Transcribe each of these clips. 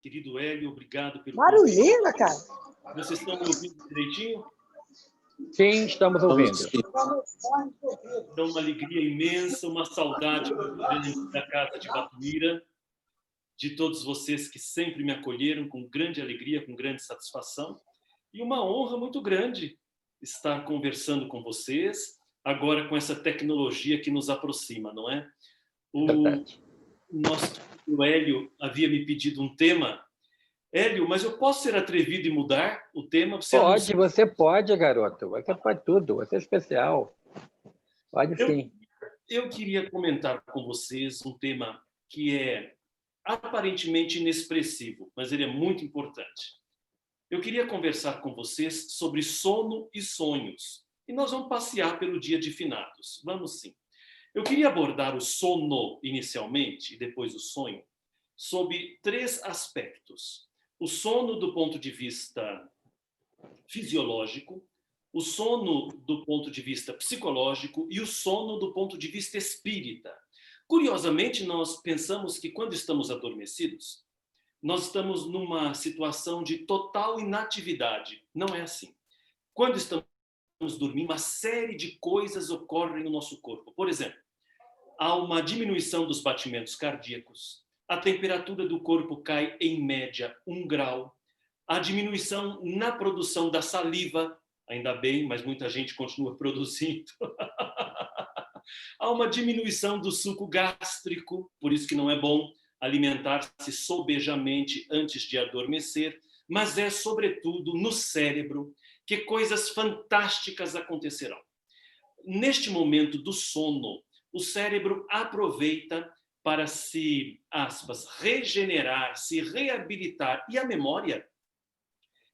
Querido Hélio, obrigado pelo Barulhinho, cara. Vocês estão me ouvindo direitinho? Sim, estamos ouvindo. Dá uma alegria imensa, uma saudade muito grande da Casa de Batuíra, de todos vocês que sempre me acolheram com grande alegria, com grande satisfação, e uma honra muito grande estar conversando com vocês, agora com essa tecnologia que nos aproxima, não é? O nosso Hélio havia me pedido um tema. Hélio, mas eu posso ser atrevido e mudar o tema? Você pode, garoto. Você pode tudo. Você é especial. Pode sim. Eu queria comentar com vocês um tema que é aparentemente inexpressivo, mas ele é muito importante. Eu queria conversar com vocês sobre sono e sonhos. E nós vamos passear pelo dia de finados. Vamos sim. Eu queria abordar o sono inicialmente e depois o sonho sob 3 aspectos. O sono do ponto de vista fisiológico, o sono do ponto de vista psicológico e o sono do ponto de vista espírita. Curiosamente, nós pensamos que quando estamos adormecidos, nós estamos numa situação de total inatividade. Não é assim. Quando estamos dormindo, uma série de coisas ocorrem no nosso corpo. Por exemplo, há uma diminuição dos batimentos cardíacos, a temperatura do corpo cai em média 1 grau, a diminuição na produção da saliva, ainda bem, mas muita gente continua produzindo. Há uma diminuição do suco gástrico, por isso que não é bom alimentar-se sobejamente antes de adormecer, mas é, sobretudo, no cérebro que coisas fantásticas acontecerão. Neste momento do sono, o cérebro aproveita para se, aspas, regenerar, se reabilitar. E a memória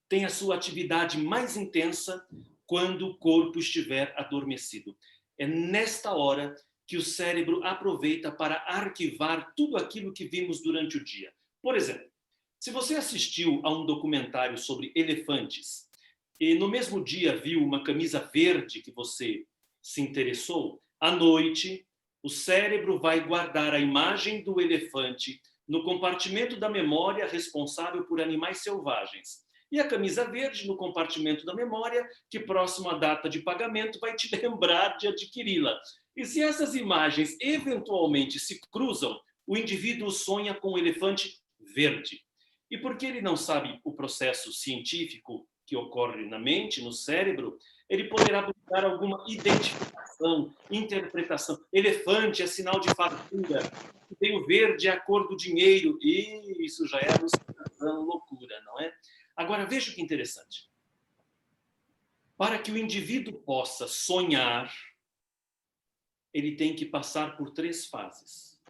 tem a sua atividade mais intensa quando o corpo estiver adormecido. É nesta hora que o cérebro aproveita para arquivar tudo aquilo que vimos durante o dia. Por exemplo, se você assistiu a um documentário sobre elefantes e no mesmo dia viu uma camisa verde que você se interessou, à noite o cérebro vai guardar a imagem do elefante no compartimento da memória responsável por animais selvagens. E a camisa verde no compartimento da memória, que próximo à data de pagamento vai te lembrar de adquiri-la. E se essas imagens eventualmente se cruzam, o indivíduo sonha com o elefante verde. E porque ele não sabe o processo científico que ocorre na mente, no cérebro, ele poderá buscar alguma identificação, interpretação. Elefante é sinal de fartura, tem o verde é a cor do dinheiro, e isso já é alucinação, loucura, não é? Agora, veja que interessante. Para que o indivíduo possa sonhar, ele tem que passar por 3 fases.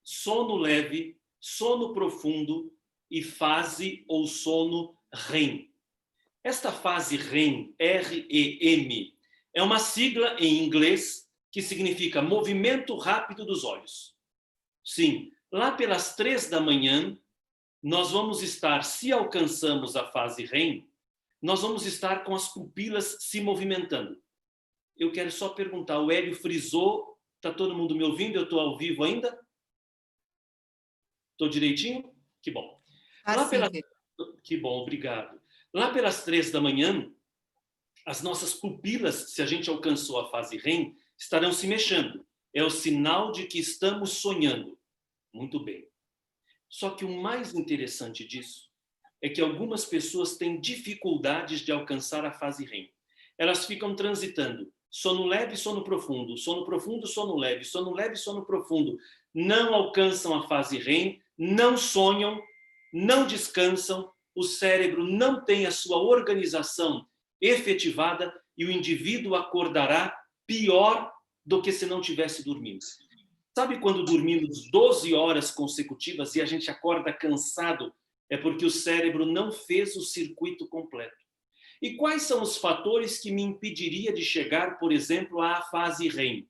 Sono leve, sono profundo e fase ou sono REM. Esta fase REM, R-E-M, é uma sigla em inglês que significa movimento rápido dos olhos. Sim, lá pelas 3 da manhã, nós vamos estar, se alcançamos a fase REM, nós vamos estar com as pupilas se movimentando. Eu quero só perguntar, o Hélio frisou, está todo mundo me ouvindo? Eu estou ao vivo ainda? Estou direitinho? Que bom. Que bom, obrigado. Lá pelas 3 da manhã, as nossas pupilas, se a gente alcançou a fase REM, estarão se mexendo. É o sinal de que estamos sonhando. Muito bem. Só que o mais interessante disso é que algumas pessoas têm dificuldades de alcançar a fase REM. Elas ficam transitando sono leve, sono profundo, sono leve, sono profundo. Não alcançam a fase REM, não sonham, não descansam, o cérebro não tem a sua organização efetivada e o indivíduo acordará pior do que se não tivesse dormindo. Sabe quando dormimos 12 horas consecutivas e a gente acorda cansado? É porque o cérebro não fez o circuito completo. E quais são os fatores que me impediria de chegar, por exemplo, à fase REM?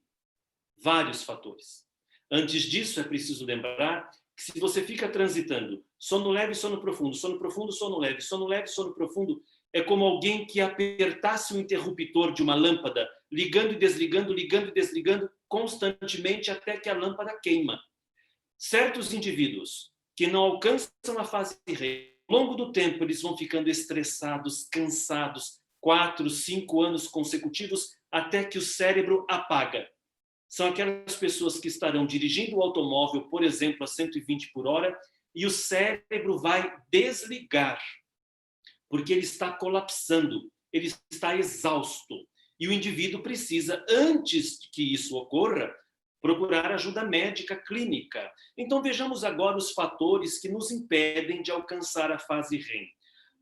Vários fatores. Antes disso, é preciso lembrar que se você fica transitando sono leve, sono profundo, sono leve, sono profundo, é como alguém que apertasse o interruptor de uma lâmpada, ligando e desligando constantemente até que a lâmpada queima. Certos indivíduos que não alcançam a fase REM. Ao longo do tempo, eles vão ficando estressados, cansados, 4, 5 anos consecutivos, até que o cérebro apaga. São aquelas pessoas que estarão dirigindo o automóvel, por exemplo, a 120 por hora, e o cérebro vai desligar, porque ele está colapsando, ele está exausto. E o indivíduo precisa, antes que isso ocorra, procurar ajuda médica clínica. Então vejamos agora os fatores que nos impedem de alcançar a fase REM.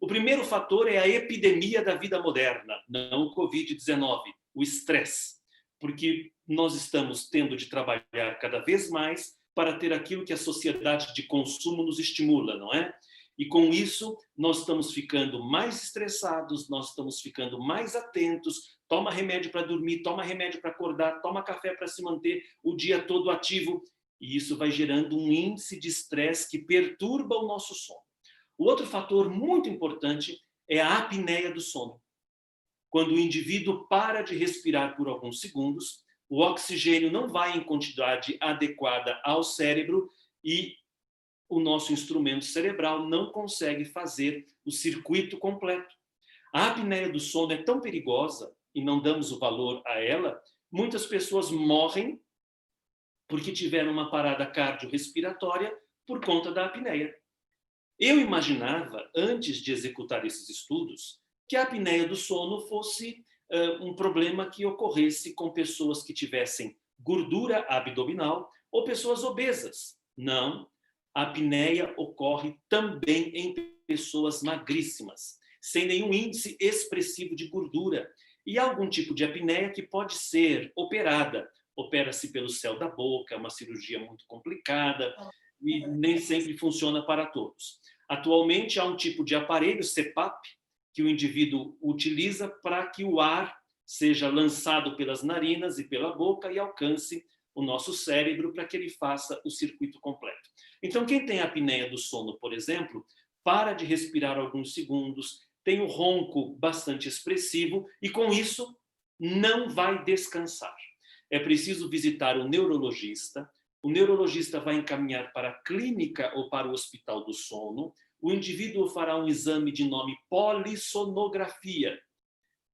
O primeiro fator é a epidemia da vida moderna, não o Covid-19, o estresse. Porque nós estamos tendo de trabalhar cada vez mais para ter aquilo que a sociedade de consumo nos estimula, não é? E com isso, nós estamos ficando mais estressados, nós estamos ficando mais atentos, toma remédio para dormir, toma remédio para acordar, toma café para se manter o dia todo ativo, e isso vai gerando um índice de estresse que perturba o nosso sono. O outro fator muito importante é a apneia do sono. Quando o indivíduo para de respirar por alguns segundos, o oxigênio não vai em quantidade adequada ao cérebro e o nosso instrumento cerebral não consegue fazer o circuito completo. A apneia do sono é tão perigosa e não damos o valor a ela, muitas pessoas morrem porque tiveram uma parada cardiorrespiratória por conta da apneia. Eu imaginava, antes de executar esses estudos, que a apneia do sono fosse um problema que ocorresse com pessoas que tivessem gordura abdominal ou pessoas obesas. Não, a apneia ocorre também em pessoas magríssimas, sem nenhum índice expressivo de gordura. E há algum tipo de apneia que pode ser operada. Opera-se pelo céu da boca, é uma cirurgia muito complicada e nem sempre funciona para todos. Atualmente há um tipo de aparelho, CPAP, que o indivíduo utiliza para que o ar seja lançado pelas narinas e pela boca e alcance o nosso cérebro para que ele faça o circuito completo. Então, quem tem apneia do sono, por exemplo, para de respirar alguns segundos, tem o ronco bastante expressivo e, com isso, não vai descansar. É preciso visitar o neurologista vai encaminhar para a clínica ou para o hospital do sono, o indivíduo fará um exame de nome polissonografia,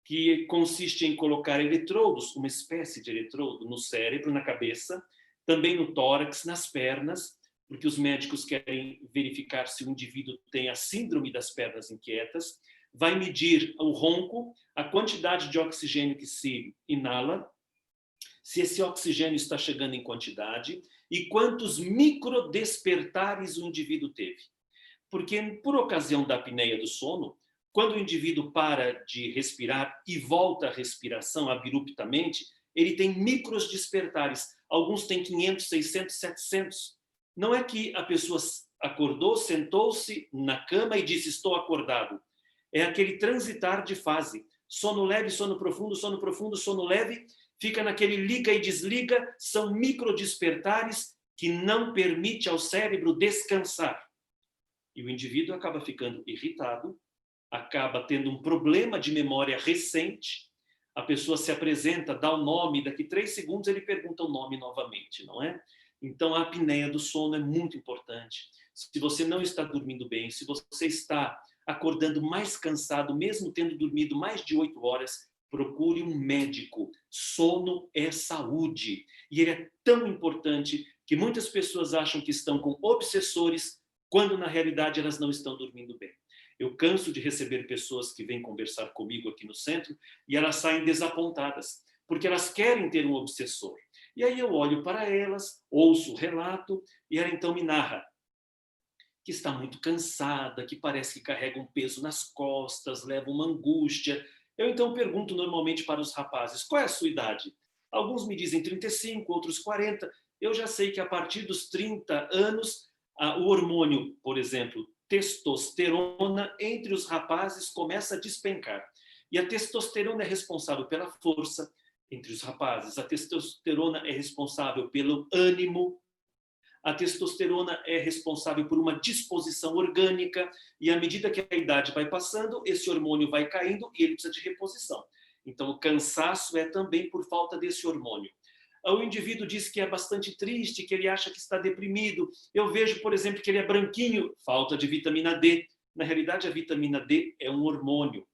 que consiste em colocar eletrodos, uma espécie de eletrodo no cérebro, na cabeça, também no tórax, nas pernas, porque os médicos querem verificar se o indivíduo tem a síndrome das pernas inquietas, vai medir o ronco, a quantidade de oxigênio que se inala, se esse oxigênio está chegando em quantidade e quantos microdespertares o indivíduo teve. Porque, por ocasião da apneia do sono, quando o indivíduo para de respirar e volta à respiração abruptamente, ele tem micros despertares. Alguns têm 500, 600, 700. Não é que a pessoa acordou, sentou-se na cama e disse, estou acordado. É aquele transitar de fase. Sono leve, sono profundo, sono leve, fica naquele liga e desliga, são microdespertares que não permite ao cérebro descansar. E o indivíduo acaba ficando irritado, acaba tendo um problema de memória recente, a pessoa se apresenta, dá o nome, daqui 3 segundos ele pergunta o nome novamente, não é? Então a apneia do sono é muito importante. Se você não está dormindo bem, se você está acordando mais cansado, mesmo tendo dormido mais de 8 horas, procure um médico. Sono é saúde. E ele é tão importante que muitas pessoas acham que estão com obsessores, quando na realidade elas não estão dormindo bem. Eu canso de receber pessoas que vêm conversar comigo aqui no centro e elas saem desapontadas, porque elas querem ter um obsessor. E aí eu olho para elas, ouço o relato e ela então me narra que está muito cansada, que parece que carrega um peso nas costas, leva uma angústia. Eu então pergunto normalmente para os rapazes, qual é a sua idade? Alguns me dizem 35, outros 40. Eu já sei que a partir dos 30 anos, o hormônio, por exemplo, testosterona, entre os rapazes começa a despencar. E a testosterona é responsável pela força entre os rapazes. A testosterona é responsável pelo ânimo. A testosterona é responsável por uma disposição orgânica e à medida que a idade vai passando, esse hormônio vai caindo e ele precisa de reposição. Então, o cansaço é também por falta desse hormônio. o indivíduo diz que é bastante triste, que ele acha que está deprimido. Eu vejo, por exemplo, que ele é branquinho, falta de vitamina D. Na realidade, a vitamina D é um hormônio.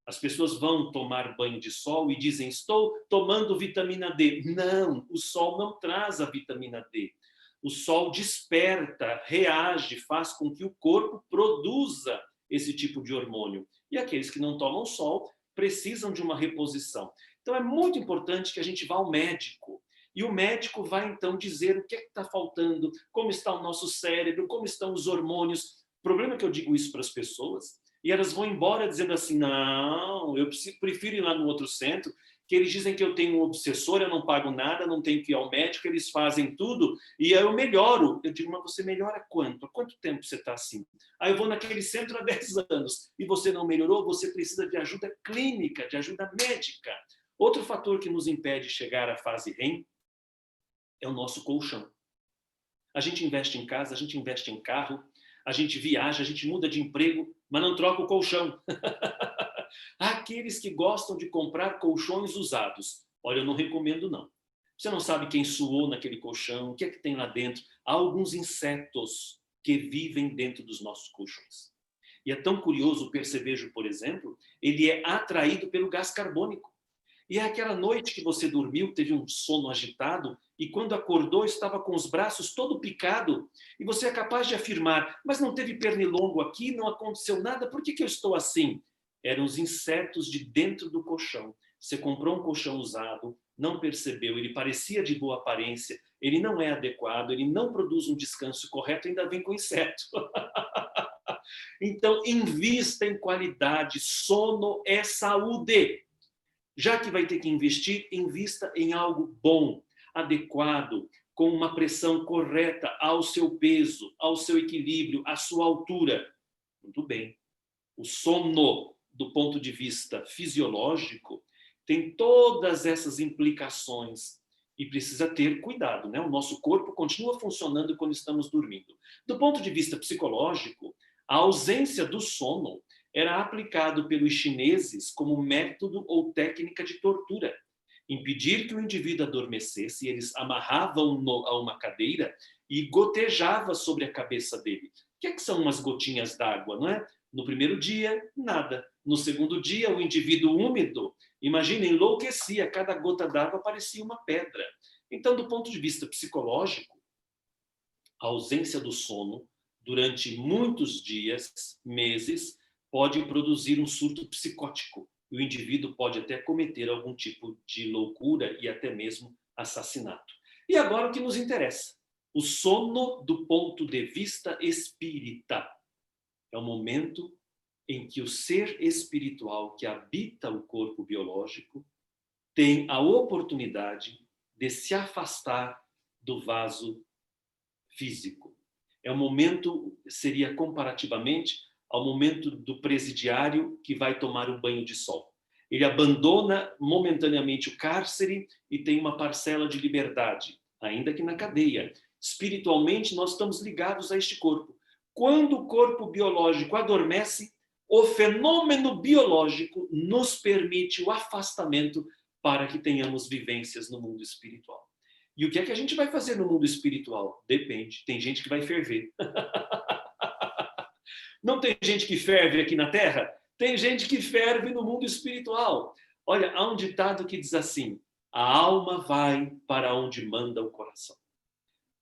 As pessoas vão tomar banho de sol e dizem, estou tomando vitamina D. Não, o sol não traz a vitamina D. O sol desperta, reage, faz com que o corpo produza esse tipo de hormônio. E aqueles que não tomam sol precisam de uma reposição. Então, é muito importante que a gente vá ao médico. E o médico vai, então, dizer o que está faltando, como está o nosso cérebro, como estão os hormônios. O problema é que eu digo isso para as pessoas e elas vão embora dizendo assim, não, eu prefiro ir lá no outro centro, que eles dizem que eu tenho um obsessor, eu não pago nada, não tenho que ir ao médico, eles fazem tudo e aí eu melhoro. Eu digo, mas você melhora quanto? Há quanto tempo você está assim? Aí eu vou naquele centro há 10 anos e você não melhorou, você precisa de ajuda clínica, de ajuda médica. Outro fator que nos impede de chegar à fase REM é o nosso colchão. A gente investe em casa, a gente investe em carro, a gente viaja, a gente muda de emprego, mas não troca o colchão. Há aqueles que gostam de comprar colchões usados. Olha, eu não recomendo, não. Você não sabe quem suou naquele colchão, o que é que tem lá dentro. Há alguns insetos que vivem dentro dos nossos colchões. E é tão curioso o percevejo, por exemplo, ele é atraído pelo gás carbônico. E é aquela noite que você dormiu, teve um sono agitado, e quando acordou estava com os braços todo picado, e você é capaz de afirmar, mas não teve pernilongo aqui, não aconteceu nada, por que eu estou assim? Eram os insetos de dentro do colchão. Você comprou um colchão usado, não percebeu, ele parecia de boa aparência, ele não é adequado, ele não produz um descanso correto, ainda vem com inseto. Então, invista em qualidade, sono é saúde. Já que vai ter que investir, invista em algo bom, adequado, com uma pressão correta ao seu peso, ao seu equilíbrio, à sua altura. Muito bem. O sono, do ponto de vista fisiológico, tem todas essas implicações e precisa ter cuidado, né? O nosso corpo continua funcionando quando estamos dormindo. Do ponto de vista psicológico, a ausência do sono era aplicado pelos chineses como método ou técnica de tortura. Impedir que o indivíduo adormecesse, eles amarravam-no a uma cadeira e gotejava sobre a cabeça dele. O que é que são umas gotinhas d'água, não é? No primeiro dia, nada. No segundo dia, o indivíduo úmido, imagina, enlouquecia, cada gota d'água parecia uma pedra. Então, do ponto de vista psicológico, a ausência do sono durante muitos dias, meses, pode produzir um surto psicótico. E o indivíduo pode até cometer algum tipo de loucura e até mesmo assassinato. E agora o que nos interessa? O sono do ponto de vista espírita. É o momento em que o ser espiritual que habita o corpo biológico tem a oportunidade de se afastar do vaso físico. É o momento, seria comparativamente ao momento do presidiário que vai tomar um banho de sol. Ele abandona momentaneamente o cárcere e tem uma parcela de liberdade, ainda que na cadeia. Espiritualmente, nós estamos ligados a este corpo. Quando o corpo biológico adormece, o fenômeno biológico nos permite o afastamento para que tenhamos vivências no mundo espiritual. E o que é que a gente vai fazer no mundo espiritual? Depende. Tem gente que vai ferver. Não tem gente que ferve aqui na Terra? Tem gente que ferve no mundo espiritual. Olha, há um ditado que diz assim, a alma vai para onde manda o coração.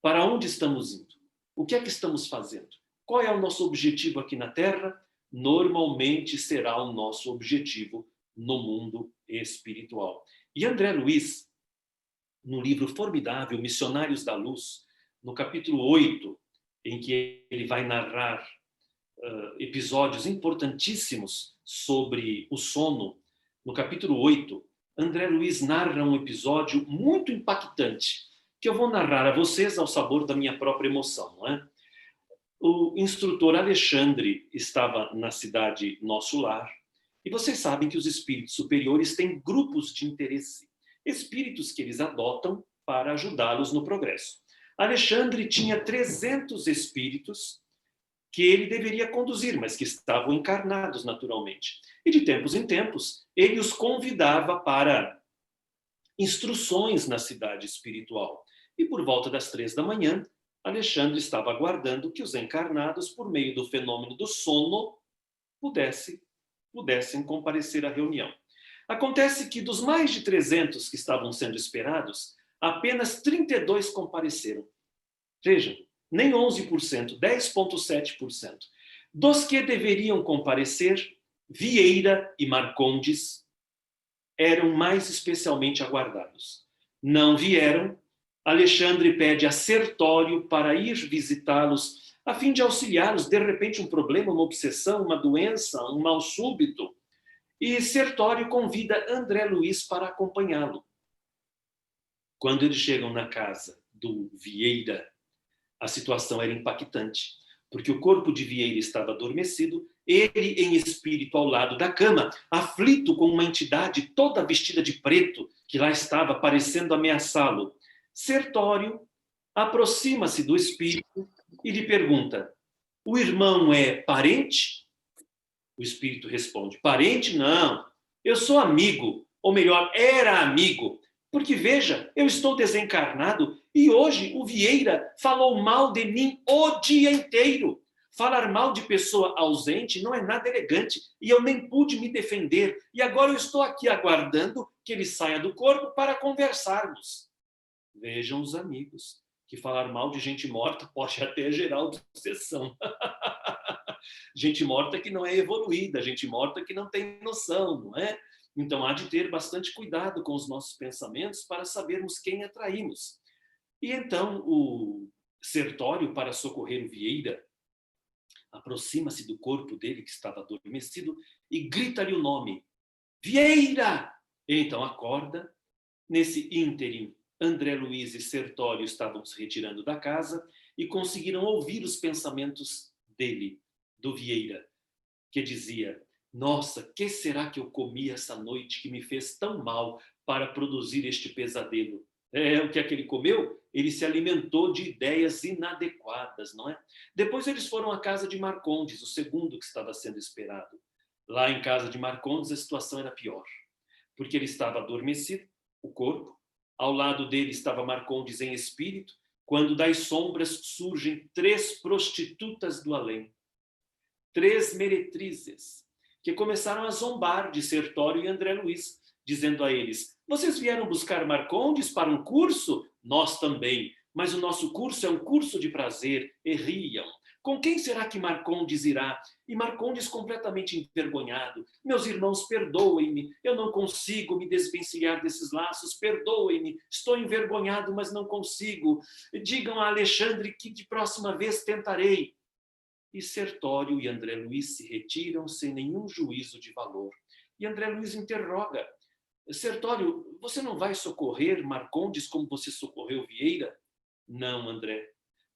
Para onde estamos indo? O que é que estamos fazendo? Qual é o nosso objetivo aqui na Terra? Normalmente será o nosso objetivo no mundo espiritual. E André Luiz, no livro formidável Missionários da Luz, no capítulo 8, em que ele vai narrar episódios importantíssimos sobre o sono, no capítulo 8, André Luiz narra um episódio muito impactante, que eu vou narrar a vocês ao sabor da minha própria emoção, não é? O instrutor Alexandre estava na cidade Nosso Lar, e vocês sabem que os espíritos superiores têm grupos de interesse, espíritos que eles adotam para ajudá-los no progresso. Alexandre tinha 300 espíritos que ele deveria conduzir, mas que estavam encarnados naturalmente. E de tempos em tempos, ele os convidava para instruções na cidade espiritual. E por volta das 3 da manhã, Alexandre estava aguardando que os encarnados, por meio do fenômeno do sono, pudessem comparecer à reunião. Acontece que dos mais de 300 que estavam sendo esperados, apenas 32 compareceram. Vejam, nem 11%, 10,7%. Dos que deveriam comparecer, Vieira e Marcondes eram mais especialmente aguardados. Não vieram. Alexandre pede a Sertório para ir visitá-los, a fim de auxiliá-los, de repente um problema, uma obsessão, uma doença, um mal súbito. E Sertório convida André Luiz para acompanhá-lo. Quando eles chegam na casa do Vieira, a situação era impactante, porque o corpo de Vieira estava adormecido, ele em espírito ao lado da cama, aflito com uma entidade toda vestida de preto, que lá estava parecendo ameaçá-lo. Sertório aproxima-se do espírito e lhe pergunta: o irmão é parente? O espírito responde: parente não, eu sou amigo, ou melhor, era amigo, porque veja, eu estou desencarnado e hoje o Vieira falou mal de mim o dia inteiro. Falar mal de pessoa ausente não é nada elegante e eu nem pude me defender. E agora eu estou aqui aguardando que ele saia do corpo para conversarmos. Vejam os amigos, que falar mal de gente morta pode até gerar obsessão. Gente morta que não é evoluída, gente morta que não tem noção, não é? Então há de ter bastante cuidado com os nossos pensamentos para sabermos quem atraímos. E então o Sertório, para socorrer o Vieira, aproxima-se do corpo dele que estava adormecido e grita-lhe o nome: Vieira! Ele então acorda. Nesse ínterim, André Luiz e Sertório estavam se retirando da casa e conseguiram ouvir os pensamentos dele, do Vieira, que dizia: nossa, que será que eu comi essa noite que me fez tão mal para produzir este pesadelo? O que é que ele comeu? Ele se alimentou de ideias inadequadas, não é? Depois eles foram à casa de Marcondes, o segundo que estava sendo esperado. Lá em casa de Marcondes a situação era pior, porque ele estava adormecido, o corpo, ao lado dele estava Marcondes em espírito, quando das sombras surgem 3 prostitutas do além, 3 meretrizes, que começaram a zombar de Sertório e André Luiz, dizendo a eles: vocês vieram buscar Marcondes para um curso? Nós também, mas o nosso curso é um curso de prazer. E riam. Com quem será que Marcondes irá? E Marcondes, completamente envergonhado: meus irmãos, perdoem-me, eu não consigo me desvencilhar desses laços, perdoem-me, estou envergonhado, mas não consigo. Digam a Alexandre que de próxima vez tentarei. E Sertório e André Luiz se retiram sem nenhum juízo de valor. E André Luiz interroga: Sertório, você não vai socorrer Marcondes como você socorreu Vieira? Não, André,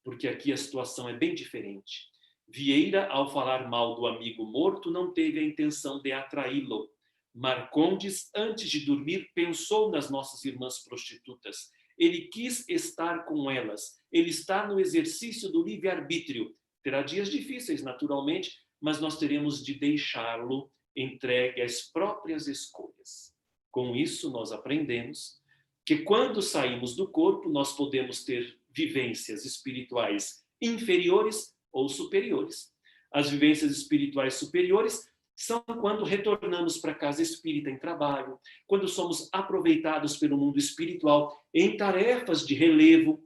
porque aqui a situação é bem diferente. Vieira, ao falar mal do amigo morto, não teve a intenção de atraí-lo. Marcondes, antes de dormir, pensou nas nossas irmãs prostitutas. Ele quis estar com elas. Ele está no exercício do livre-arbítrio. Terá dias difíceis, naturalmente, mas nós teremos de deixá-lo entregue às próprias escolhas. Com isso, nós aprendemos que quando saímos do corpo, nós podemos ter vivências espirituais inferiores ou superiores. As vivências espirituais superiores são quando retornamos para a casa espírita em trabalho, quando somos aproveitados pelo mundo espiritual em tarefas de relevo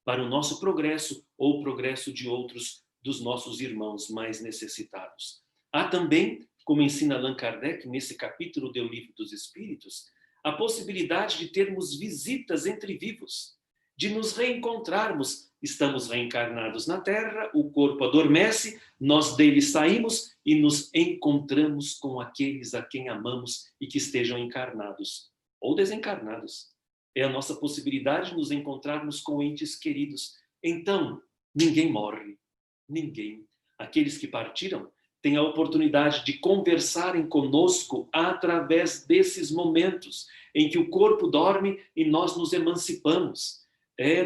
para o nosso progresso ou o progresso de outros dos nossos irmãos mais necessitados. Há também, como ensina Allan Kardec nesse capítulo do Livro dos Espíritos, a possibilidade de termos visitas entre vivos, de nos reencontrarmos. Estamos reencarnados na Terra, o corpo adormece, nós dele saímos e nos encontramos com aqueles a quem amamos e que estejam encarnados ou desencarnados. É a nossa possibilidade de nos encontrarmos com entes queridos. Então, ninguém morre, ninguém. Aqueles que partiram têm a oportunidade de conversarem conosco através desses momentos em que o corpo dorme e nós nos emancipamos.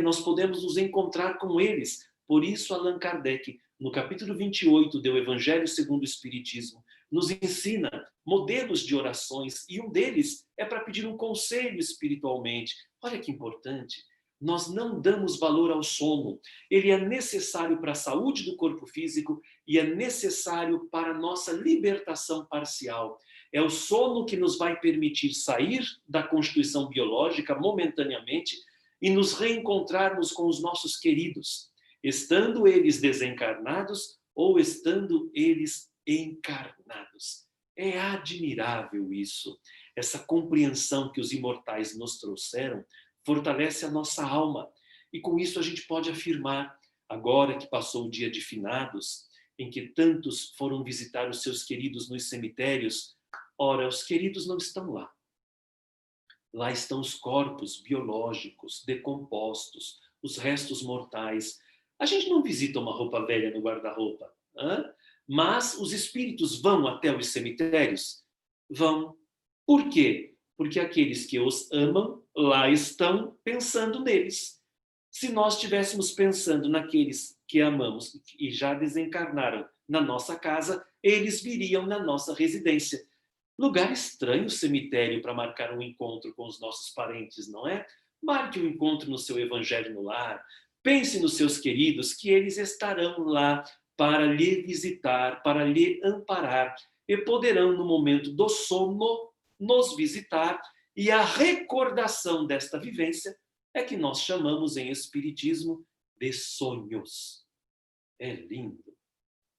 Nós podemos nos encontrar com eles. Por isso, Allan Kardec, no capítulo 28 do Evangelho segundo o Espiritismo, nos ensina modelos de orações, e um deles é para pedir um conselho espiritualmente. Olha que importante. Nós não damos valor ao sono. Ele é necessário para a saúde do corpo físico e é necessário para a nossa libertação parcial. É o sono que nos vai permitir sair da constituição biológica momentaneamente e nos reencontrarmos com os nossos queridos, estando eles desencarnados ou estando eles encarnados. É admirável isso. Essa compreensão que os imortais nos trouxeram fortalece a nossa alma. E com isso a gente pode afirmar, agora que passou o dia de finados, em que tantos foram visitar os seus queridos nos cemitérios, ora, os queridos não estão lá. Lá estão os corpos biológicos, decompostos, os restos mortais. A gente não visita uma roupa velha no guarda-roupa, mas os espíritos vão até os cemitérios? Vão. Por quê? Porque aqueles que os amam lá estão pensando neles. Se nós estivéssemos pensando naqueles que amamos e já desencarnaram na nossa casa, eles viriam na nossa residência. Lugar estranho o cemitério para marcar um encontro com os nossos parentes, não é? Marque um encontro no seu evangelho no lar. Pense nos seus queridos, que eles estarão lá para lhe visitar, para lhe amparar, e poderão, no momento do sono, nos visitar, e a recordação desta vivência é que nós chamamos em Espiritismo de sonhos. É lindo,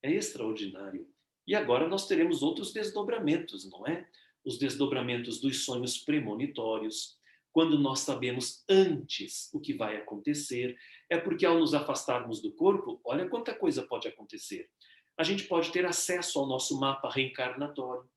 é extraordinário. E agora nós teremos outros desdobramentos, não é? Os desdobramentos dos sonhos premonitórios, quando nós sabemos antes o que vai acontecer, é porque ao nos afastarmos do corpo, olha quanta coisa pode acontecer. A gente pode ter acesso ao nosso mapa reencarnatório,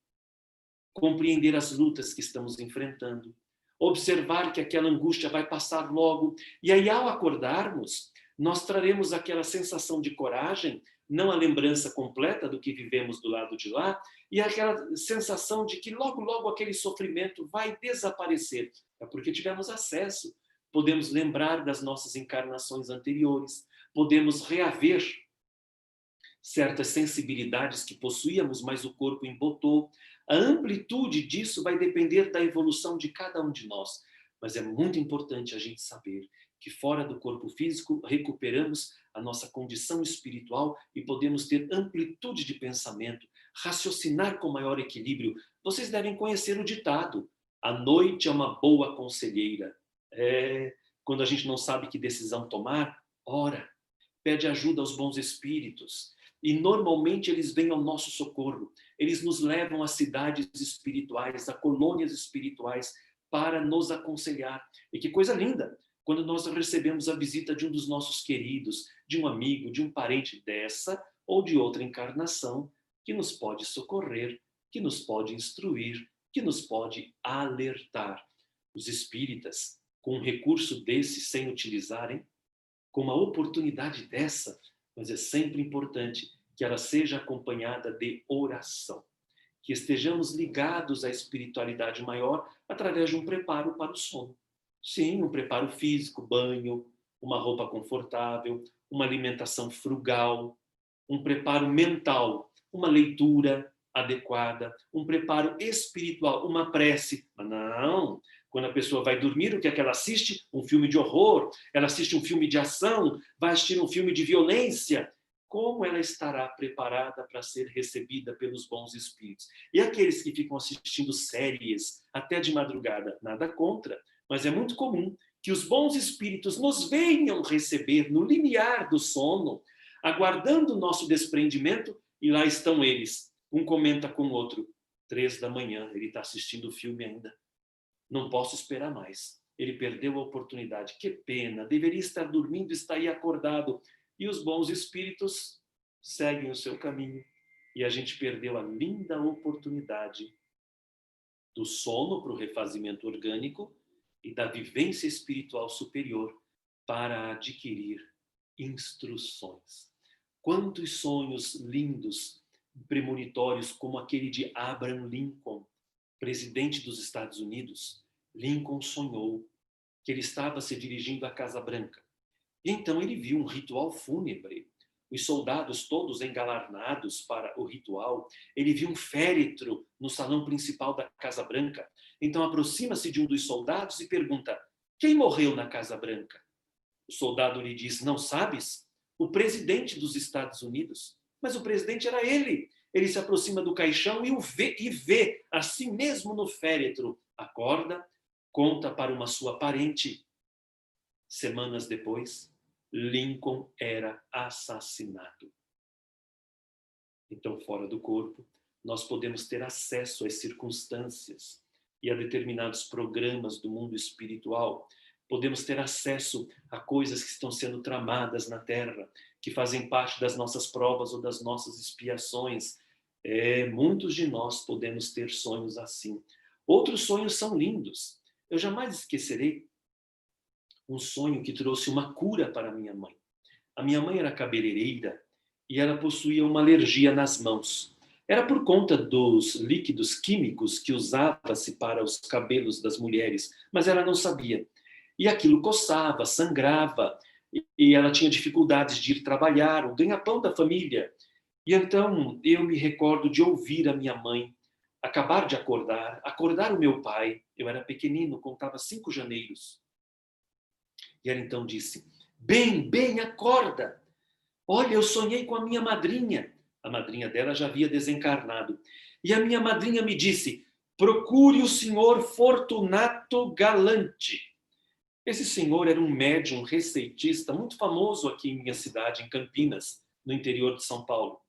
compreender as lutas que estamos enfrentando, observar que aquela angústia vai passar logo, e aí ao acordarmos, nós traremos aquela sensação de coragem, não a lembrança completa do que vivemos do lado de lá, e aquela sensação de que logo, logo aquele sofrimento vai desaparecer. É porque tivemos acesso, podemos lembrar das nossas encarnações anteriores, podemos reaver certas sensibilidades que possuíamos, mas o corpo embotou. A amplitude disso vai depender da evolução de cada um de nós. Mas é muito importante a gente saber que fora do corpo físico recuperamos a nossa condição espiritual e podemos ter amplitude de pensamento, raciocinar com maior equilíbrio. Vocês devem conhecer o ditado: a noite é uma boa conselheira. Quando a gente não sabe que decisão tomar, ora, pede ajuda aos bons espíritos. E normalmente eles vêm ao nosso socorro. Eles nos levam a cidades espirituais, a colônias espirituais, para nos aconselhar. E que coisa linda! Quando nós recebemos a visita de um dos nossos queridos, de um amigo, de um parente dessa ou de outra encarnação, que nos pode socorrer, que nos pode instruir, que nos pode alertar. Os espíritas, com um recurso desse sem utilizarem, com uma oportunidade dessa, mas é sempre importante que ela seja acompanhada de oração, que estejamos ligados à espiritualidade maior através de um preparo para o sono. Sim, um preparo físico, banho, uma roupa confortável, uma alimentação frugal, um preparo mental, uma leitura adequada, um preparo espiritual, uma prece. Mas não, quando a pessoa vai dormir, o que é que ela assiste? Um filme de horror, ela assiste um filme de ação, vai assistir um filme de violência. Como ela estará preparada para ser recebida pelos bons espíritos? E aqueles que ficam assistindo séries até de madrugada, nada contra, mas é muito comum que os bons espíritos nos venham receber no limiar do sono, aguardando o nosso desprendimento, e lá estão eles. Um comenta com o outro: 3 da manhã, ele está assistindo o filme ainda. Não posso esperar mais. Ele perdeu a oportunidade. Que pena, deveria estar dormindo, está aí acordado. E os bons espíritos seguem o seu caminho. E a gente perdeu a linda oportunidade do sono para o refazimento orgânico e da vivência espiritual superior para adquirir instruções. Quantos sonhos lindos, premonitórios, como aquele de Abraham Lincoln, presidente dos Estados Unidos. Lincoln sonhou que ele estava se dirigindo à Casa Branca. E então ele viu um ritual fúnebre. os soldados todos engalarnados para o ritual, ele viu um féretro no salão principal da Casa Branca. Então aproxima-se de um dos soldados e pergunta: quem morreu na Casa Branca? O soldado lhe diz: não sabes? O presidente dos Estados Unidos. Mas o presidente era ele. Ele se aproxima do caixão e vê a si mesmo no féretro. Acorda, conta para uma sua parente. Semanas depois, Lincoln era assassinado. Então, fora do corpo, nós podemos ter acesso às circunstâncias e a determinados programas do mundo espiritual. Podemos ter acesso a coisas que estão sendo tramadas na Terra, que fazem parte das nossas provas ou das nossas expiações. Muitos de nós podemos ter sonhos assim. Outros sonhos são lindos. Eu jamais esquecerei um sonho que trouxe uma cura para minha mãe. A minha mãe era cabeleireira e ela possuía uma alergia nas mãos. Era por conta dos líquidos químicos que usava-se para os cabelos das mulheres, mas ela não sabia. E aquilo coçava, sangrava, e ela tinha dificuldades de ir trabalhar, o ganha-pão da família. E então eu me recordo de ouvir a minha mãe acabar de acordar o meu pai. Eu era pequenino, contava 5 janeiros. E ela então disse: bem, acorda. Olha, eu sonhei com a minha madrinha. A madrinha dela já havia desencarnado. E a minha madrinha me disse: procure o senhor Fortunato Galante. Esse senhor era um médium receitista muito famoso aqui em minha cidade, em Campinas, no interior de São Paulo.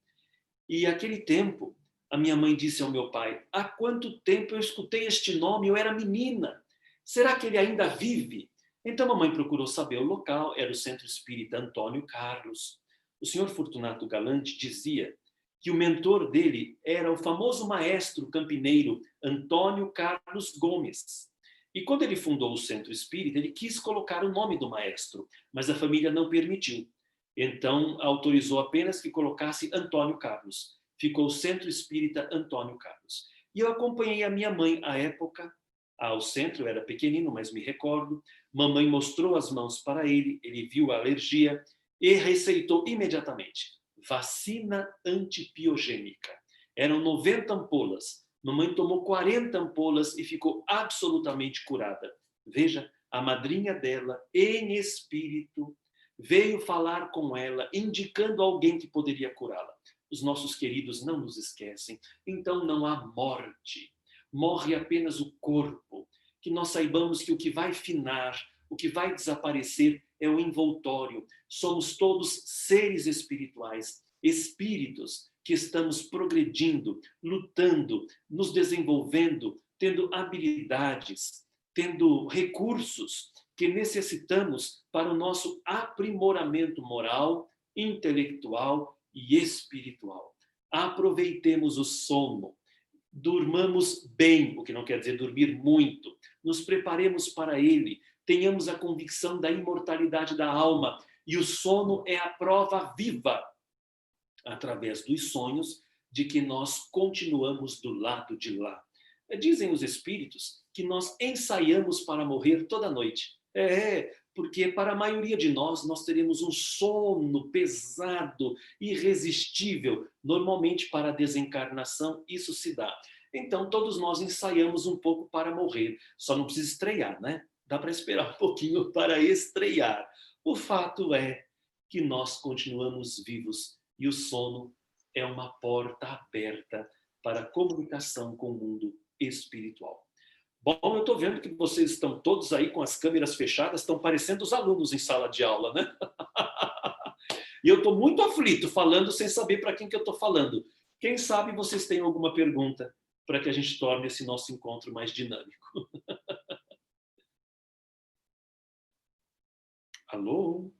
E aquele tempo, a minha mãe disse ao meu pai: há quanto tempo eu escutei este nome? Eu era menina. Será que ele ainda vive? Então a mãe procurou saber o local, era o Centro Espírita Antônio Carlos. O senhor Fortunato Galante dizia que o mentor dele era o famoso maestro campineiro Antônio Carlos Gomes. E quando ele fundou o Centro Espírita, ele quis colocar o nome do maestro, mas a família não permitiu. Então autorizou apenas que colocasse Antônio Carlos. Ficou o Centro Espírita Antônio Carlos. E eu acompanhei a minha mãe à época ao centro, eu era pequenino, mas me recordo. Mamãe mostrou as mãos para ele, ele viu a alergia e receitou imediatamente vacina antipiogênica. Eram 90 ampolas. Mamãe tomou 40 ampolas e ficou absolutamente curada. Veja, a madrinha dela, em espírito, veio falar com ela, indicando alguém que poderia curá-la. Os nossos queridos não nos esquecem. Então não há morte. Morre apenas o corpo. Que nós saibamos que o que vai finar, o que vai desaparecer é o envoltório. Somos todos seres espirituais, espíritos que estamos progredindo, lutando, nos desenvolvendo, tendo habilidades, tendo recursos que necessitamos para o nosso aprimoramento moral, intelectual e espiritual. Aproveitemos o sono. Durmamos bem, o que não quer dizer dormir muito. Nos preparemos para ele. Tenhamos a convicção da imortalidade da alma. E o sono é a prova viva, através dos sonhos, de que nós continuamos do lado de lá. Dizem os espíritos que nós ensaiamos para morrer toda noite. Porque para a maioria de nós teremos um sono pesado, irresistível. Normalmente, para a desencarnação, isso se dá. Então, todos nós ensaiamos um pouco para morrer. Só não precisa estrear, né? Dá para esperar um pouquinho para estrear. O fato é que nós continuamos vivos e o sono é uma porta aberta para a comunicação com o mundo espiritual. Bom, eu estou vendo que vocês estão todos aí com as câmeras fechadas, estão parecendo os alunos em sala de aula, né? E eu estou muito aflito, falando sem saber para quem que eu estou falando. Quem sabe vocês têm alguma pergunta para que a gente torne esse nosso encontro mais dinâmico. Alô?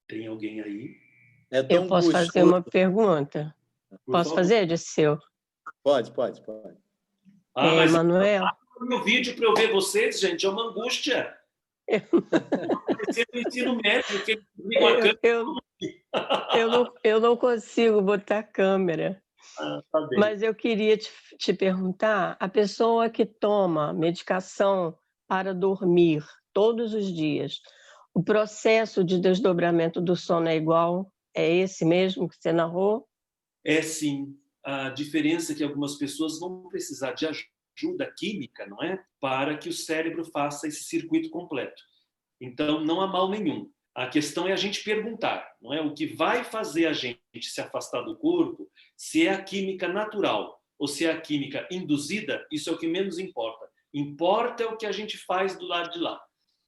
Tem alguém aí? Eu posso fazer uma pergunta? Posso fazer, Dirceu? Pode. Mas Manuel? O vídeo para eu ver vocês, gente, é uma angústia. No ensino médio, que eu não consigo botar câmera. Tá bem. Mas eu queria te perguntar, a pessoa que toma medicação para dormir todos os dias, O processo de desdobramento do sono é igual? É esse mesmo que você narrou? É sim. A diferença é que algumas pessoas vão precisar de ajuda química, não é? Para que o cérebro faça esse circuito completo. Então, não há mal nenhum. A questão é a gente perguntar, não é? O que vai fazer a gente se afastar do corpo, se é a química natural ou se é a química induzida, isso é o que menos importa. Importa é o que a gente faz do lado de lá.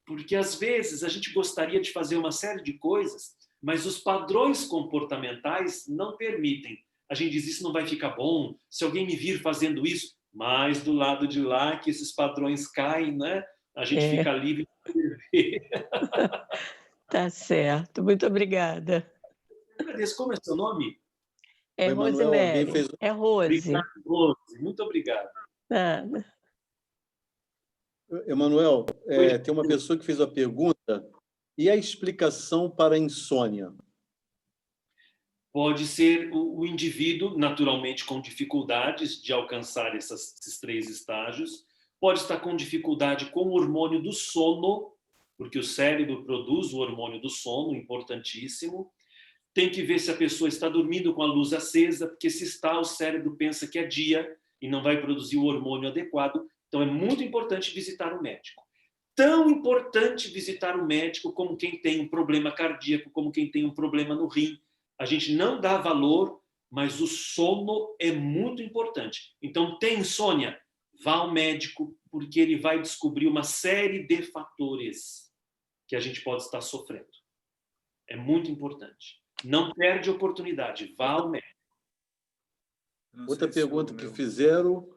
Porque, às vezes, a gente gostaria de fazer uma série de coisas, mas os padrões comportamentais não permitem. A gente diz, isso não vai ficar bom, se alguém me vir fazendo isso, mas do lado de lá, que esses padrões caem, né? A gente fica livre de viver. Tá certo. Muito obrigada. Agradeço. Como é seu nome? É Emanuel, alguém Rosemary. fez... É Rose. Obrigado, Rose. Muito obrigado. Nada. Emanuel, tem uma pessoa que fez a pergunta, e a explicação para a insônia? Pode ser o indivíduo, naturalmente, com dificuldades de alcançar esses 3 estágios, pode estar com dificuldade com o hormônio do sono, porque o cérebro produz o hormônio do sono, importantíssimo. Tem que ver se a pessoa está dormindo com a luz acesa, porque se está, o cérebro pensa que é dia e não vai produzir o hormônio adequado. Então, é muito importante visitar o médico. Tão importante visitar o médico como quem tem um problema cardíaco, como quem tem um problema no rim. A gente não dá valor, mas o sono é muito importante. Então, tem insônia? Vá ao médico, porque ele vai descobrir uma série de fatores que a gente pode estar sofrendo. É muito importante. Não perde oportunidade, vá ao médico. Outra pergunta que fizeram...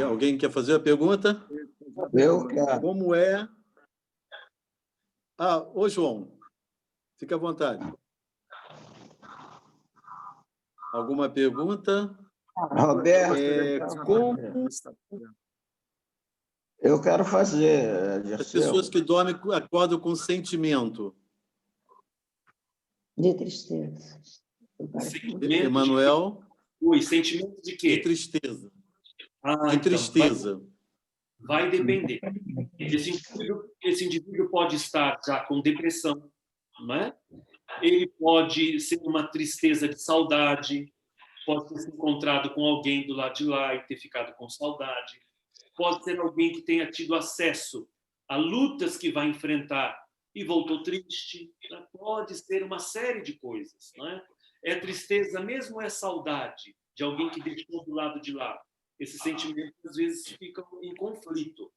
Alguém quer fazer a pergunta? Eu quero. Como é... Ô João, fica à vontade. Alguma pergunta? Roberto, eu quero fazer, As Dirceu. pessoas que dormem acordam com sentimento. De tristeza. Emanuel? Oi, sentimento de quê? De tristeza. De tristeza. Vai depender. Esse indivíduo pode estar já com depressão, não é? Ele pode ser uma tristeza de saudade, pode ter se encontrado com alguém do lado de lá e ter ficado com saudade, pode ser alguém que tenha tido acesso a lutas que vai enfrentar e voltou triste, pode ser uma série de coisas, não é? É tristeza mesmo, é saudade de alguém que deixou do lado de lá. Esses sentimentos às vezes ficam em conflito.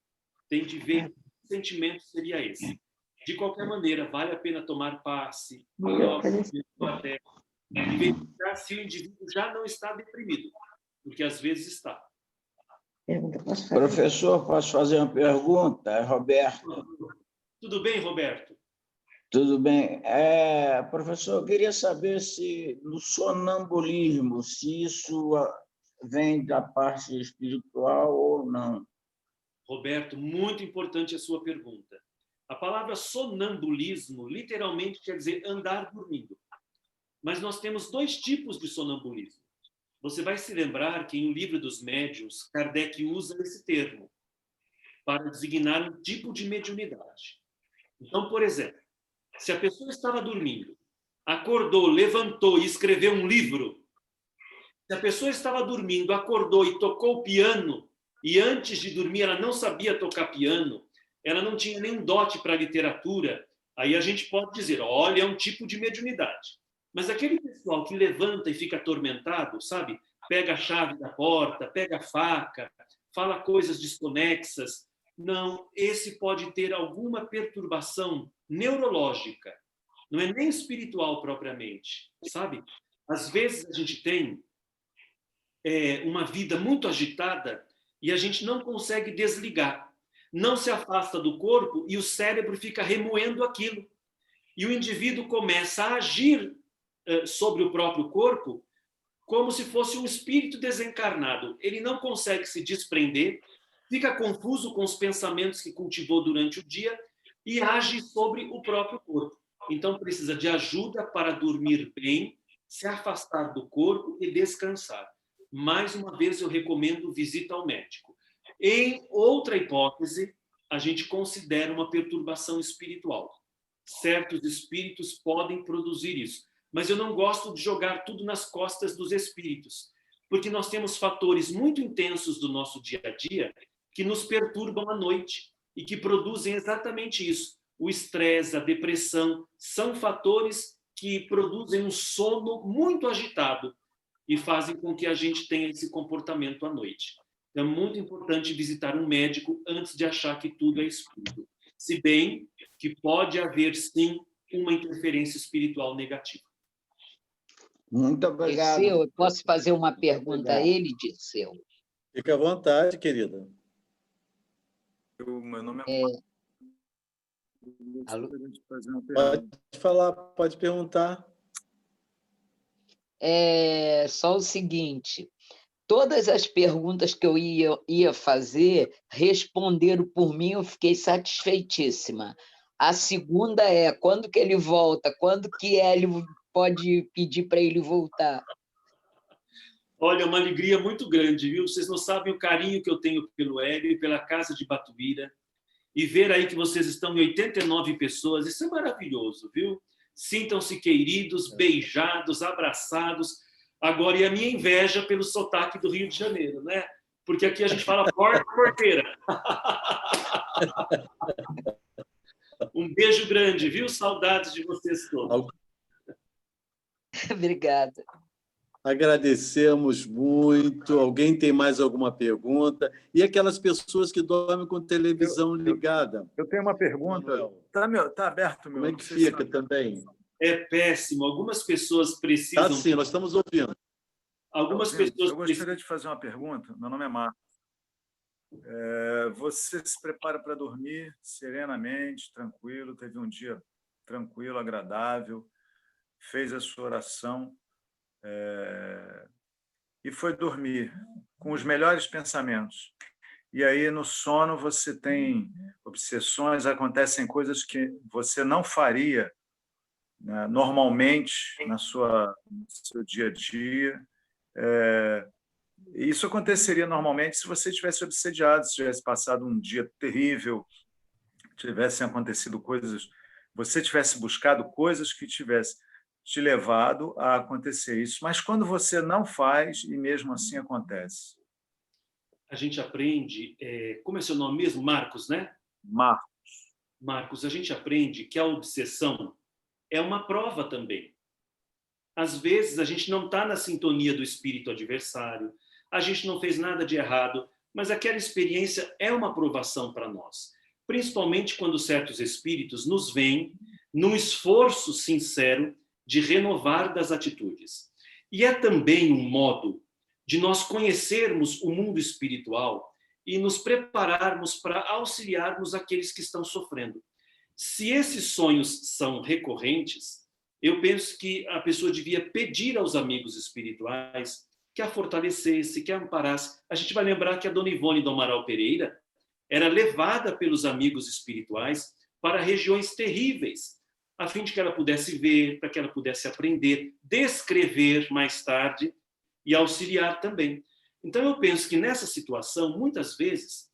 Tem de ver que sentimento seria esse. De qualquer maneira, vale a pena tomar passe, até e verificar se o indivíduo já não está deprimido, porque às vezes está. Professor, posso fazer uma pergunta? É Roberto. Tudo bem, Roberto? Tudo bem. Professor, eu queria saber se no sonambulismo, se isso vem da parte espiritual ou não. Roberto, muito importante a sua pergunta. A palavra sonambulismo literalmente quer dizer andar dormindo. Mas nós temos 2 tipos de sonambulismo. Você vai se lembrar que em O Livro dos Médiuns, Kardec usa esse termo para designar um tipo de mediunidade. Então, por exemplo, se a pessoa estava dormindo, acordou, levantou e escreveu um livro, se a pessoa estava dormindo, acordou e tocou piano, e antes de dormir ela não sabia tocar piano, ela não tinha nenhum dote para literatura, aí a gente pode dizer, olha, é um tipo de mediunidade. Mas aquele pessoal que levanta e fica atormentado, sabe? Pega a chave da porta, pega a faca, fala coisas desconexas. Não, esse pode ter alguma perturbação neurológica. Não é nem espiritual propriamente, sabe? Às vezes a gente tem uma vida muito agitada e a gente não consegue desligar. Não se afasta do corpo e o cérebro fica remoendo aquilo. E o indivíduo começa a agir sobre o próprio corpo como se fosse um espírito desencarnado. Ele não consegue se desprender, fica confuso com os pensamentos que cultivou durante o dia e age sobre o próprio corpo. Então, precisa de ajuda para dormir bem, se afastar do corpo e descansar. Mais uma vez, eu recomendo visita ao médico. Em outra hipótese, a gente considera uma perturbação espiritual. Certos espíritos podem produzir isso. Mas eu não gosto de jogar tudo nas costas dos espíritos, porque nós temos fatores muito intensos do nosso dia a dia que nos perturbam à noite e que produzem exatamente isso. O estresse, a depressão, são fatores que produzem um sono muito agitado e fazem com que a gente tenha esse comportamento à noite. Então, é muito importante visitar um médico antes de achar que tudo é espírito. Se bem que pode haver, sim, uma interferência espiritual negativa. Muito obrigado. Dirceu, eu posso fazer uma pergunta a ele, Dirceu? Fica à vontade, querida. Meu nome é... Alô? Pode falar, pode perguntar. É só o seguinte, todas as perguntas que eu ia fazer responderam por mim, eu fiquei satisfeitíssima. A segunda é, quando que ele volta? Quando que Hélio pode pedir para ele voltar? Olha, é uma alegria muito grande, viu? Vocês não sabem o carinho que eu tenho pelo Hélio e pela Casa de Batuíra. E ver aí que vocês estão em 89 pessoas, isso é maravilhoso, viu? Sintam-se queridos, beijados, abraçados. Agora, e a minha inveja pelo sotaque do Rio de Janeiro, né? Porque aqui a gente fala porta-porteira. Um beijo grande, viu? Saudades de vocês todos. Obrigada. Agradecemos muito. Alguém tem mais alguma pergunta? E aquelas pessoas que dormem com televisão ligada? Eu tenho uma pergunta. Está aberto, meu? Como é que fica também? É péssimo. Algumas pessoas precisam... Tá sim, nós estamos ouvindo. Algumas pessoas... Eu gostaria de fazer uma pergunta. Meu nome é Marcos. Você se prepara para dormir serenamente, tranquilo, teve um dia tranquilo, agradável, fez a sua oração e foi dormir com os melhores pensamentos. E aí, no sono, você tem obsessões, acontecem coisas que você não faria, né, normalmente no seu dia a dia. Isso aconteceria normalmente se você tivesse obsediado, se tivesse passado um dia terrível, tivessem acontecido coisas, você tivesse buscado coisas que tivessem te levado a acontecer isso. Mas quando você não faz, e mesmo assim acontece. A gente aprende... Como é seu nome mesmo? Marcos, né? Marcos. Marcos, a gente aprende que a obsessão é uma prova também. Às vezes, a gente não está na sintonia do espírito adversário, a gente não fez nada de errado, mas aquela experiência é uma provação para nós. Principalmente quando certos espíritos nos veem num esforço sincero de renovar das atitudes. E é também um modo de nós conhecermos o mundo espiritual e nos prepararmos para auxiliarmos aqueles que estão sofrendo. Se esses sonhos são recorrentes, eu penso que a pessoa devia pedir aos amigos espirituais que a fortalecesse, que a amparasse. A gente vai lembrar que a dona Ivone do Amaral Pereira era levada pelos amigos espirituais para regiões terríveis, a fim de que ela pudesse ver, para que ela pudesse aprender, descrever mais tarde e auxiliar também. Então, eu penso que nessa situação, muitas vezes,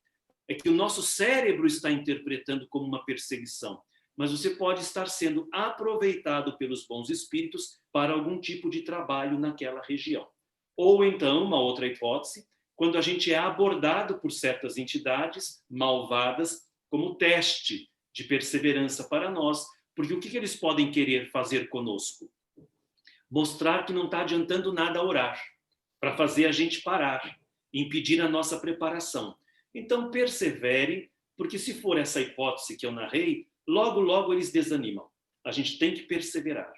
é que o nosso cérebro está interpretando como uma perseguição, mas você pode estar sendo aproveitado pelos bons espíritos para algum tipo de trabalho naquela região. Ou então, uma outra hipótese, quando a gente é abordado por certas entidades malvadas como teste de perseverança para nós, porque o que eles podem querer fazer conosco? Mostrar que não está adiantando nada orar, para fazer a gente parar, impedir a nossa preparação. Então, persevere, porque se for essa hipótese que eu narrei, logo, logo eles desanimam. A gente tem que perseverar.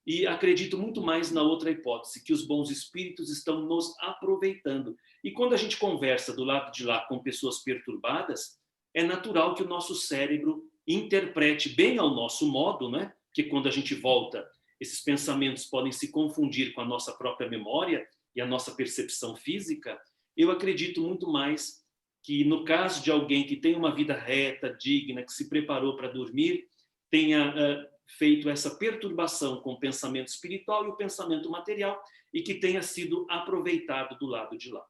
E acredito muito mais na outra hipótese, que os bons espíritos estão nos aproveitando. E quando a gente conversa do lado de lá com pessoas perturbadas, é natural que o nosso cérebro interprete bem ao nosso modo, né? Que quando a gente volta, esses pensamentos podem se confundir com a nossa própria memória e a nossa percepção física. Eu acredito muito mais que no caso de alguém que tem uma vida reta, digna, que se preparou para dormir, tenha feito essa perturbação com o pensamento espiritual e o pensamento material e que tenha sido aproveitado do lado de lá.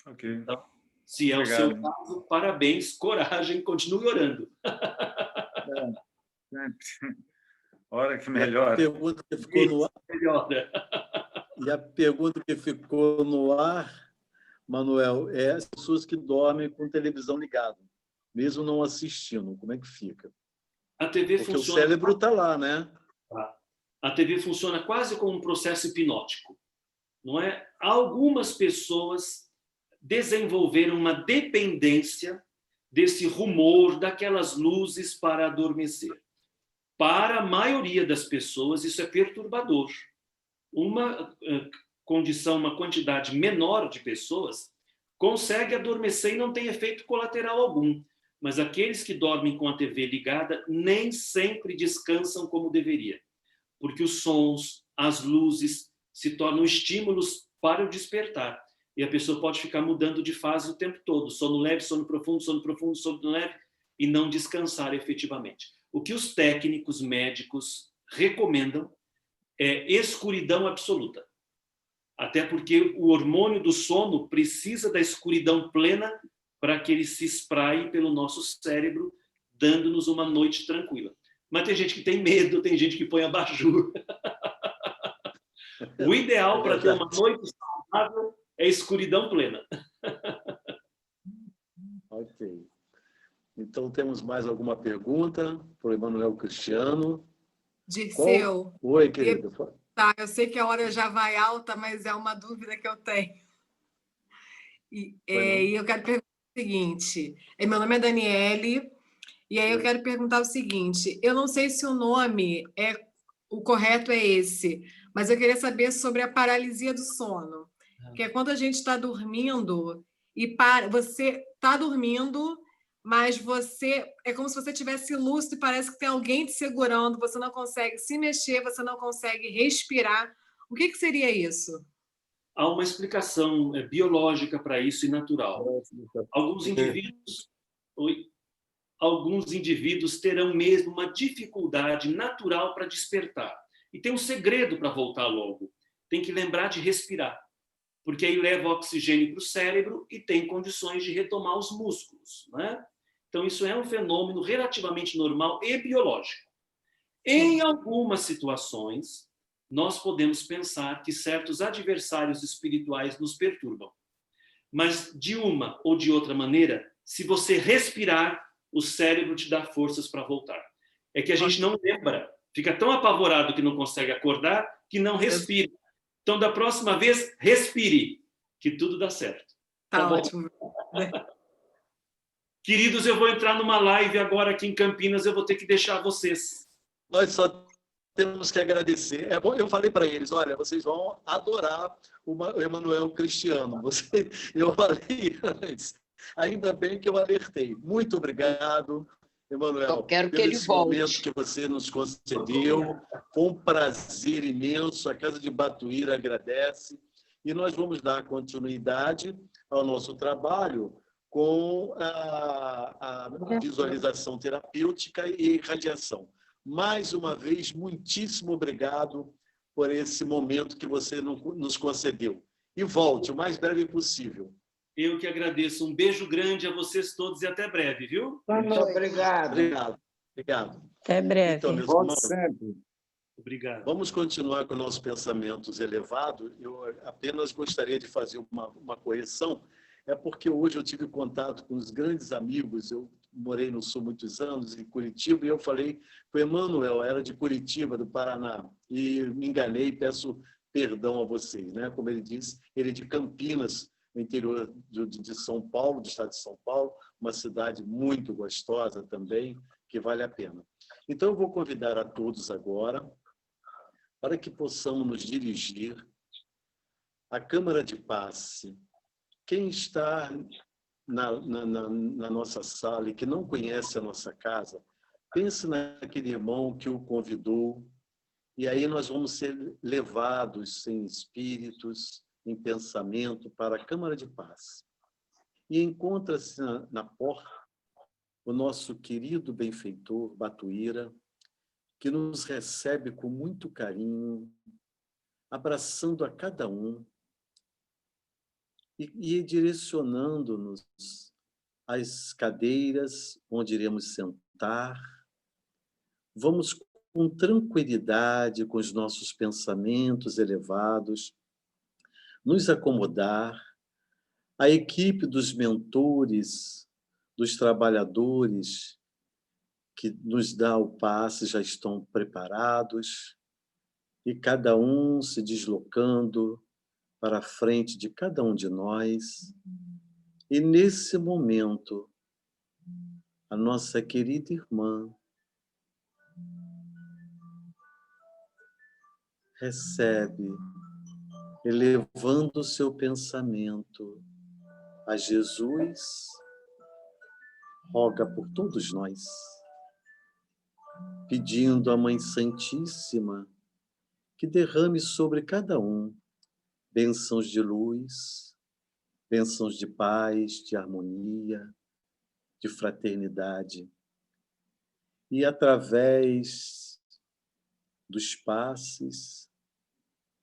Ok. Então, Se é o Obrigado. seu caso, parabéns, coragem, continue orando. Hora que A melhora. pergunta que ficou no ar, Melhora. e a pergunta que ficou no ar, Manuel, é as pessoas que dormem com televisão ligada, mesmo não assistindo, como é que fica? A TV Porque o funciona... cérebro está lá, né? A TV funciona quase como um processo hipnótico, não é? Algumas pessoas desenvolveram uma dependência desse rumor, daquelas luzes para adormecer. Para a maioria das pessoas, isso é perturbador. Uma condição, uma quantidade menor de pessoas consegue adormecer e não tem efeito colateral algum. Mas aqueles que dormem com a TV ligada nem sempre descansam como deveria, porque os sons, as luzes se tornam estímulos para o despertar. E a pessoa pode ficar mudando de fase o tempo todo, sono leve, sono profundo, sono leve, e não descansar efetivamente. O que os técnicos médicos recomendam é escuridão absoluta. Até porque o hormônio do sono precisa da escuridão plena para que ele se espraie pelo nosso cérebro, dando-nos uma noite tranquila. Mas tem gente que tem medo, tem gente que põe abajur. O ideal para ter uma noite saudável é escuridão plena. Ok. Então, temos mais alguma pergunta para o Emanuel Cristiano? Dirceu. Oi, querido. Tá, eu sei que a hora já vai alta, mas é uma dúvida que eu tenho. E eu quero perguntar o seguinte: meu nome é Daniele, e aí eu quero perguntar o seguinte: eu não sei se o nome o correto é esse, mas eu queria saber sobre a paralisia do sono, que é quando a gente está dormindo e você está dormindo, mas você é como se você tivesse lúcido e parece que tem alguém te segurando, você não consegue se mexer, você não consegue respirar. O que seria isso? Há uma explicação biológica para isso e natural. Alguns indivíduos terão mesmo uma dificuldade natural para despertar. E tem um segredo para voltar logo. Tem que lembrar de respirar, porque aí leva oxigênio para o cérebro e tem condições de retomar os músculos, né? Então, isso é um fenômeno relativamente normal e biológico. Em algumas situações, nós podemos pensar que certos adversários espirituais nos perturbam. Mas, de uma ou de outra maneira, se você respirar, o cérebro te dá forças para voltar. É que a gente não lembra, fica tão apavorado que não consegue acordar, que não respira. Então, da próxima vez, respire, que tudo dá certo. Tá ótimo. Queridos, eu vou entrar numa live agora aqui em Campinas, eu vou ter que deixar vocês. Nós só temos que agradecer. É bom, eu falei para eles, olha, vocês vão adorar o Emanuel Cristiano. Eu falei antes, ainda bem que eu alertei. Muito obrigado, Emanuel, eu quero que pelo ele volte. momento que você nos concedeu. Foi um prazer imenso. A Casa de Batuíra agradece. E nós vamos dar continuidade ao nosso trabalho com a visualização terapêutica e radiação. Mais uma vez, muitíssimo obrigado por esse momento que você nos concedeu. E volte o mais breve possível. Eu que agradeço. Um beijo grande a vocês todos e até breve, viu? Muito obrigado. Obrigado. Até breve. Então, meus Volte irmãos, sempre. Obrigado. vamos continuar com nossos pensamentos elevados. Eu apenas gostaria de fazer uma correção. É porque hoje eu tive contato com os grandes amigos. Eu morei no Sul muitos anos, em Curitiba, e eu falei que o Emanuel era de Curitiba, do Paraná, e me enganei, peço perdão a vocês, né? Como ele disse, ele é de Campinas, no interior de São Paulo, do estado de São Paulo, uma cidade muito gostosa também, que vale a pena. Então, eu vou convidar a todos agora para que possamos nos dirigir à Câmara de Passe. Quem está na nossa sala e que não conhece a nossa casa, pense naquele irmão que o convidou, e aí nós vamos ser levados em espíritos, em pensamento, para a Câmara de Paz. E encontra-se na porta o nosso querido benfeitor Batuíra, que nos recebe com muito carinho, abraçando a cada um, e ir direcionando-nos às cadeiras onde iremos sentar. Vamos com tranquilidade, com os nossos pensamentos elevados, nos acomodar. A equipe dos mentores, dos trabalhadores que nos dá o passe já estão preparados e cada um se deslocando para a frente de cada um de nós. E nesse momento, a nossa querida irmã recebe, elevando o seu pensamento a Jesus, roga por todos nós, pedindo à Mãe Santíssima que derrame sobre cada um bênçãos de luz, bênçãos de paz, de harmonia, de fraternidade. E através dos passes,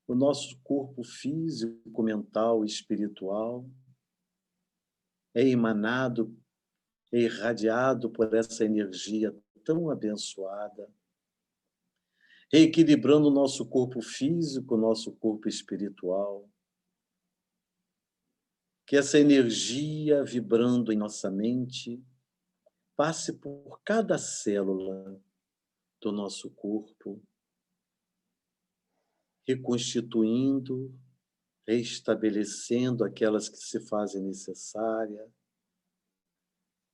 o nosso corpo físico, mental e espiritual é emanado, é irradiado por essa energia tão abençoada, reequilibrando o nosso corpo físico, o nosso corpo espiritual. Que essa energia vibrando em nossa mente passe por cada célula do nosso corpo, reconstituindo, restabelecendo aquelas que se fazem necessárias,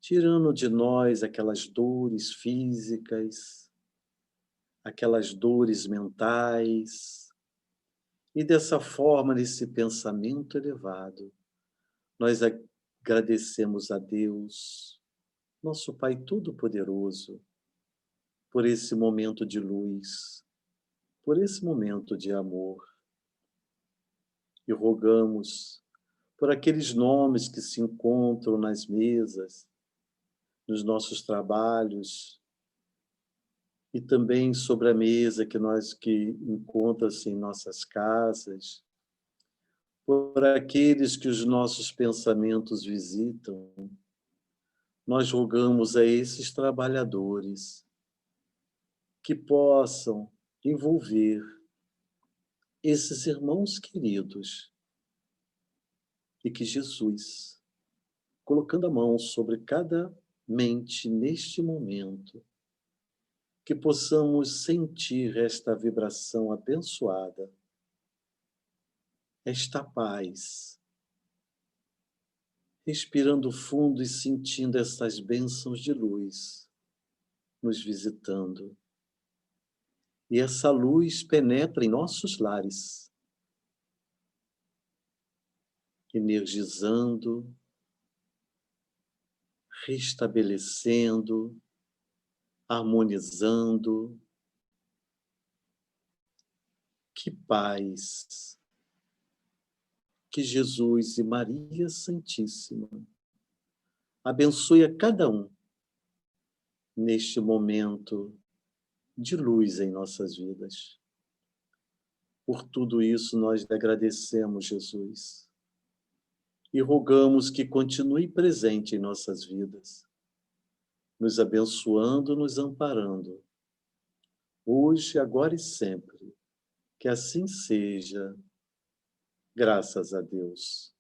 tirando de nós aquelas dores físicas, aquelas dores mentais, e dessa forma, nesse pensamento elevado, nós agradecemos a Deus, nosso Pai Todo-Poderoso, por esse momento de luz, por esse momento de amor. E rogamos por aqueles nomes que se encontram nas mesas, nos nossos trabalhos, e também sobre a mesa que encontra-se em nossas casas, por aqueles que os nossos pensamentos visitam. Nós rogamos a esses trabalhadores que possam envolver esses irmãos queridos e que Jesus, colocando a mão sobre cada mente neste momento, que possamos sentir esta vibração abençoada, esta paz, respirando fundo e sentindo essas bênçãos de luz nos visitando. E essa luz penetra em nossos lares, energizando, restabelecendo, harmonizando. Que paz, que Jesus e Maria Santíssima abençoe a cada um neste momento de luz em nossas vidas. Por tudo isso nós lhe agradecemos, Jesus, e rogamos que continue presente em nossas vidas, nos abençoando, nos amparando, hoje, agora e sempre. Que assim seja, graças a Deus.